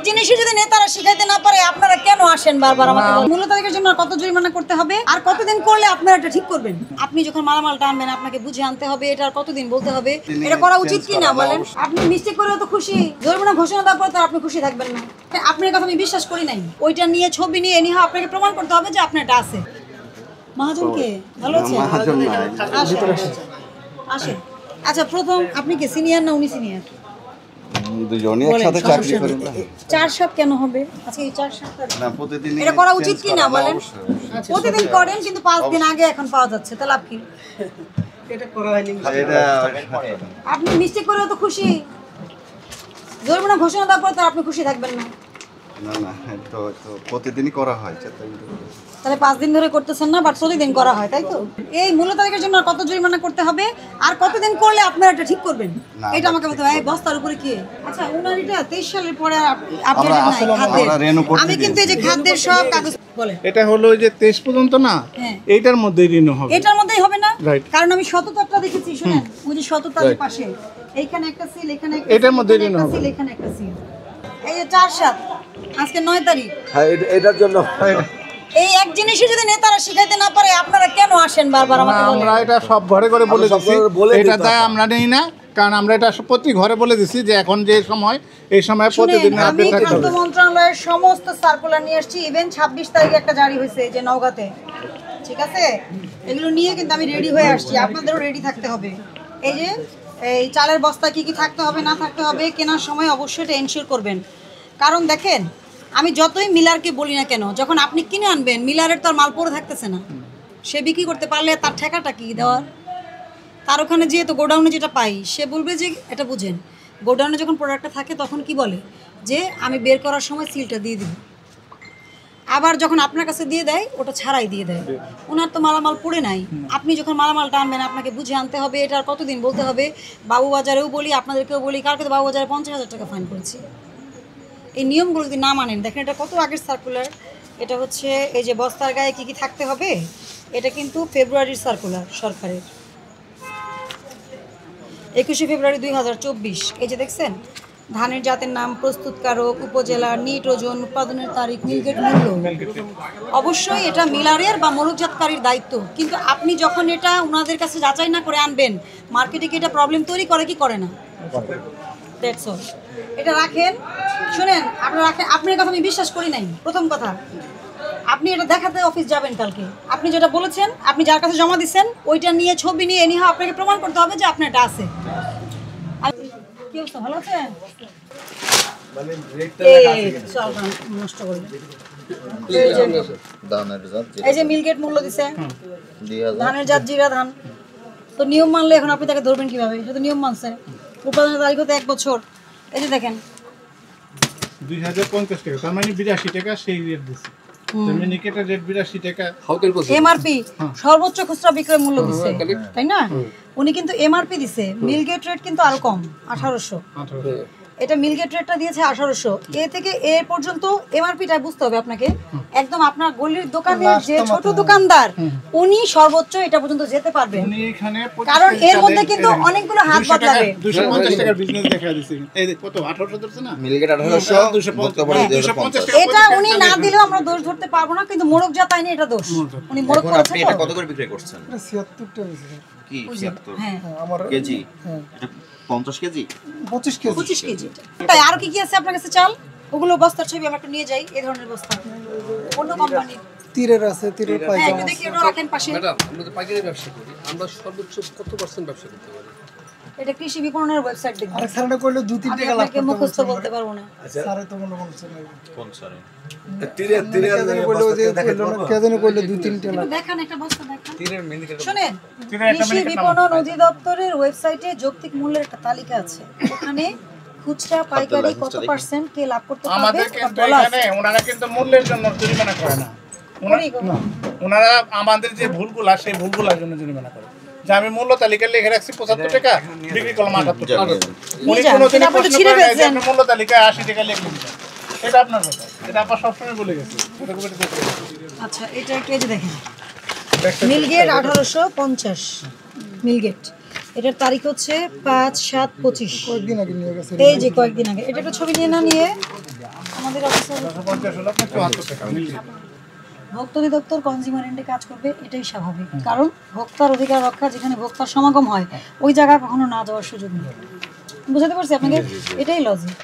জিনিসই যদি নেতারা শিখাইতে না পারে আপনারা কেন আসেন বারবার আমাকে বলেন? মূল্য তালিকার জন্য কত জরিমানা করতে হবে আর কতদিন করলে আপনারা এটা ঠিক করবেন? আপনি যখন মালামালটা আনবেন আপনাকে বুঝে আনতে হবে, এটা আর কতদিন বলতে হবে? এটা করা উচিত কি না বলেন? আপনি মিস্টেক করেও তো খুশি, জরিমানা ঘোষণা দেওয়ার পর তো আপনি খুশি থাকবেন না। আপনার কথা আমি বিশ্বাস করি নাই, ওইটা নিয়ে ছবি নিয়ে এনিহা আপনাকে প্রমাণ করতে হবে যে আপনার এটা আছে। মহাজনকে ভালো আছে? আসেন। আচ্ছা, প্রথম আপনি কি সিনিয়র না উনি সিনিয়র? দুজনই একসাথে চাকরি করি। 4-7 কেন হবে? আজকে এই 4-7 না প্রতিদিন এটা করা উচিত কি না বলেন? প্রতিদিন করেন কিন্তু 5 দিন আগে এখন পাওয়া যাচ্ছে, তাহলে লাভ কি? এটা করা হয়নি, এটা আপনি মিস্টেক করেও তো খুশি, জরিমানা ঘোষণা দেওয়ার পর তো আপনি খুশি থাকবেন না। না না, তো প্রতিদিনই করা হয়। তাহলে 5 দিন ধরে করতেছেন না, বাট প্রতিদিন করা হয়, তাই তো? এই মূল্য তালিকার জন্য কত জরিমানা করতে হবে আর কতদিন করলে আপনারা এটা ঠিক করবেন? এটা আমাকে বলতে হবে। বস্তার উপরে কি? আচ্ছা, উনার এটা 23 সালের পরে আপডেট নাই খাদ্যের। আমি কিন্তু এই যে খাদ্যের সব কাগজ বলে এটা হলো যে 23 পর্যন্ত না, এইটার মধ্যেই রিনিউ হবে। এটার মধ্যেই হবে না, কারণ আমি শততাটা দেখেছি। শুনেন, ওই যে শততার পাশে এইখানে একটা সিল, এখানে একটা, এটার মধ্যে রিনিউ হবে, এখানে একটা সিল। এই যে 4-7 আজকে 9 তারিখ। হ্যাঁ, এটার জন্য এই এক জিনিসই যদি নেতারা শিখাইতে না পারে আপনারা কেন আসেন বারবার আমাকে বলেন? আমরা এটা সব ঘরে ঘরে বলে দিছি, এটা দায় আমরা নেই না, কারণ আমরা এটা প্রতি ঘরে বলে দিছি যে এখন যে সময়, এই সময় প্রতিদিন আপডেট থাকতে হবে। খাদ্য মন্ত্রণালয়ের সমস্ত সার্কুলার নিয়ে আসছি, ইভেন 26 তারিখে একটা জারি হয়েছে যে নওগাঁতে, ঠিক আছে? এগুলো নিয়ে কিন্তু আমি রেডি হয়ে আসছি, আপনাদেরও রেডি থাকতে হবে। এই যে এই চালের বস্তা কি কি থাকতে হবে না থাকতে হবে কেনার সময় অবশ্যই এটা এনশিওর করবেন। কারণ দেখেন, আমি যতই মিলারকে বলি না কেন, যখন আপনি কিনে আনবেন মিলারের তো আর মাল পড়ে থাকতেছে না, সে বিক্রি করতে পারলে তার ঠেকাটা কি দেওয়ার? তার ওখানে যেহেতু গোডাউনে যেটা পাই, সে বলবে যে এটা বুঝেন, গোডাউনে যখন প্রোডাক্টটা থাকে তখন কি বলে যে আমি বের করার সময় সিলটা দিয়ে দিব, আবার যখন আপনার কাছে দিয়ে দেয় ওটা ছাড়াই দিয়ে দেয়। ওনার তো মালামাল পড়ে নাই, আপনি যখন মালামালটা আনবেন আপনাকে বুঝে আনতে হবে, এটা আর কতদিন বলতে হবে? বাবুবাজারেও বলি, আপনাদেরকেও বলি, কালকে তো বাবুবাজারে 50,000 টাকা ফাইন করেছি। এই নিয়মগুলো যদি না মানেন, দেখেন এটা কত আগের সার্কুলার। এটা হচ্ছে এই যে বস্তার গায়ে কী কী থাকতে হবে, এটা কিন্তু ফেব্রুয়ারির সার্কুলার সরকারের, 21শে ফেব্রুয়ারি 2024। এই যে দেখছেন, ধানের জাতের নাম, প্রস্তুতকারক, উপজেলা, নিট ওজন, উৎপাদনের তারিখ, মিলগেট মূল্য। অবশ্যই এটা মিলারের বা মোড়কজাতকারীর দায়িত্ব, কিন্তু আপনি যখন এটা ওনাদের কাছে যাচাই না করে আনবেন, মার্কেটে কি এটা প্রবলেম তৈরি করে কি করে না? That's all. এটা রাখেন। শুনেন, আপনারা রাখেন, আপনার কথা আমি বিশ্বাস করি নাই। প্রথম কথা, আপনি এটা দেখাতে অফিস যাবেন কালকে, আপনি যেটা বলেছেন, আপনি যার কাছে জমা দিচ্ছেন ওইটা নিয়ে ছবি নিয়ে এনিহা আপনাকে প্রমাণ করতে হবে যে আপনার এটা আছে। কি অবস্থা, ভালো আছেন? নষ্ট করলেন। এই যে মিলগেট মূল্য দিছে, ধানের জাত জিরা ধান। তো নিয়ম মানলে এখন আপনি তাকে ধরবেন কিভাবে? সে তো নিয়ম মানছে, উৎপাদনের তারিখ হতে 1 বছর। এই যে দেখেন 2050 টাকা, তার মানে 82 টাকা সেই রেট দিছে। মিনিকেটের রেট 82 টাকা। এমআরপি সর্বোচ্চ খুচরা বিক্রয় মূল্য দিছে, তাই না? উনি কিন্তু এমআরপি দিছে, মিলগেট রেট কিন্তু আরো কম, 1800। এটা মিলগেট রেটটা দিয়েছে 1800। এ থেকে এ পর্যন্ত এমআরপিটা বুঝতে হবে আপনাকে। একদম আপনার গলির দোকানে যে ছোট দোকানদার, উনি সর্বোচ্চ এটা পর্যন্ত যেতে পারবেন, কারণ এর মধ্যে কিন্তু অনেকগুলো হাত বদলাবে। 250 টাকার বিজনেস দেখা দিছে। এই কত 1800 ধরছে না, মিলগেট 1800, 250। এটা উনি না দিলেও আমরা দোষ ধরতে পারবো না, কিন্তু মোড়কজাত আইনে এটা দোষ। উনি মোড়ক করেছেন। আপনি এটা কত করে বিক্রি করছেন? 76 টাকা কি 76? হ্যাঁ, আমার কেজি। এটা 50 কেজি, 25 কেজি। 25 কেজি। তাই আর কি কি আছে আপনার কাছে চাল? ওগুলো বস্তার ছবি আমরা একটু নিয়ে যাই। এই ধরনের বস্তা অন্য কোম্পানির তীরের আছে, তীরের পাইকারি একটু দেখি, ওটা রাখেন পাশে। ম্যাডাম, আমরা তো পাইকারি ব্যবসা করি, আমরা সর্বোচ্চ কত % ব্যবসা করতে পারি? এটা কৃষি বিপণনের ওয়েবসাইট দেখুন। আরেক সারটা কইলে 2-3 টাকা লাভ করতে মুখস্থ বলতে পারবো না। সারে তো মনে হচ্ছে না কোন সারে? তীরের কইলে যে কেজনে কইলে 2-3 টাকা লাভ। দেখেন একটা বস্তা দেখেন। তীরের মিনিকেট শুনেন, কৃষি বিপণন অধিদপ্তরের ওয়েবসাইটে যৌক্তিক মূল্যের একটা তালিকা আছে, ওখানে খুচরা পাইকারি কত % কে লাভ করতে পারবে আমাদের কিন্তু এখানে ওনারা কিন্তু মূল্যের জন্য জরিমানা করে না। ওনারা আমাদের যে ভুলগুলা, সেই ভুলগুলার জন্য জরিমানা করে। যে আমি মূল্য তালিকা লিখে রাখছি 75 টাকা, বিক্রি করলাম 78 টাকা। উনি কোনোদিন প্রশ্ন করে নাই যে আপনি মূল্য তালিকায় 80 টাকা লিখে দিচ্ছেন। এটা আপনার কথা, এটা আপনার সবসময় বলে গেছে। আচ্ছা, এটা একটু এই যে দেখেন, মিলগেট 1850 মিলগেট। এটার তারিখ হচ্ছে 5/7/25। কয়েকদিন আগে নিয়ে গেছে। এই যে কয়েকদিন আগে। এটা একটা ছবি নিয়ে না নিয়ে আমাদের অফিসে 250 হলো আপনার 74 টাকা মিলিয়ে। ভোক্তা অধিদপ্তর কনজিউমার এন্ডে কাজ করবে, এটাই স্বাভাবিক। কারণ ভোক্তার অধিকার রক্ষা, যেখানে ভোক্তার সমাগম হয় ওই জায়গা কখনো না যাওয়ার সুযোগ নেই। বুঝাতে পারছি আপনাকে? এটাই লজিক।